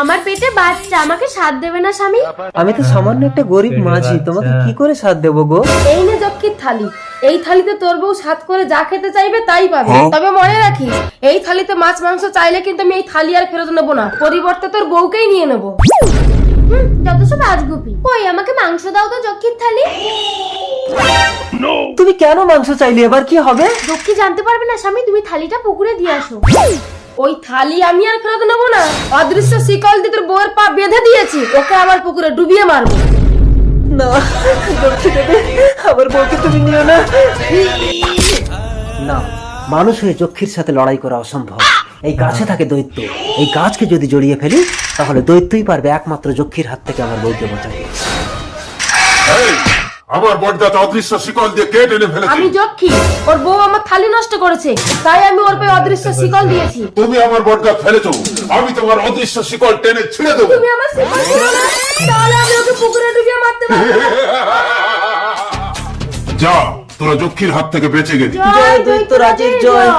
আমার পেটে বাচ্চা, আমাকে সাথ দেবে না স্বামী? আমি তো সামান্য একটা গরিব মাঝি, তোমাকে কি করে সাথ দেবো গো? এই নে যক্ষীর থালি, এই থালিতে তোর বউ সাথ করে যা খেতে চাইবে তাই পাবে। তবে মনে রাখিস, এই থালিতে মাছ মাংস চাইলে কিন্তু আমি এই থালি আর ফেরত নেবো না, পরিবর্তে তোর বউকেই নিয়ে নেবো। যত সব আজগুবি। কই আমাকে মাংস দাও তো যক্ষীর থালি। তুমি কেন মাংস চাইলে, এবার কি হবে? যক্ষী জানতে পারবে না স্বামী, তুমি থালিটা পুকুরে দিয়ে আসো। ওই থালি আমি আর ফেরত নেবো না, অদৃশ্য শিকল দিয়ে তোর বউয়ের পা বেঁধে দিয়েছি, ওকে আবার পুকুরে ডুবিয়ে মারবো। না লক্ষ্মী দেবী, আমার বউকে তুমি নিও না। না, মানুষ হয়ে যক্ষীর সাথে লড়াই করা অসম্ভব। এই গাছে থাকে দৈত্য, এই গাছকে যদি জড়িয়ে ফেলি তাহলে দৈত্যই পারবে একমাত্র যক্ষীর হাত থেকে আমার বউকে বাঁচাতে। আমার বড়দাটা অদৃশ্য শিকল দিয়ে কে টেনে ফেলেছে? আমি যক্ষী, ওর বউ আমার থালি নষ্ট করেছে, তাই আমি ওর পায়ে অদৃশ্য শিকল দিয়েছি। তুমি আমার বড়দা ফেলেছো, আমি তোমার অদৃশ্য শিকল টেনে ছিঁড়ে দেবো। তুমি আমার শিকল ছিঁড়ো না, তাহলে আমি ওকে পুকুরে ডুবিয়ে মারতে পারবো। যা, তোরা যক্ষীর হাত থেকে বেঁচে গেলি। জয় দৈত্য রাজের জয়।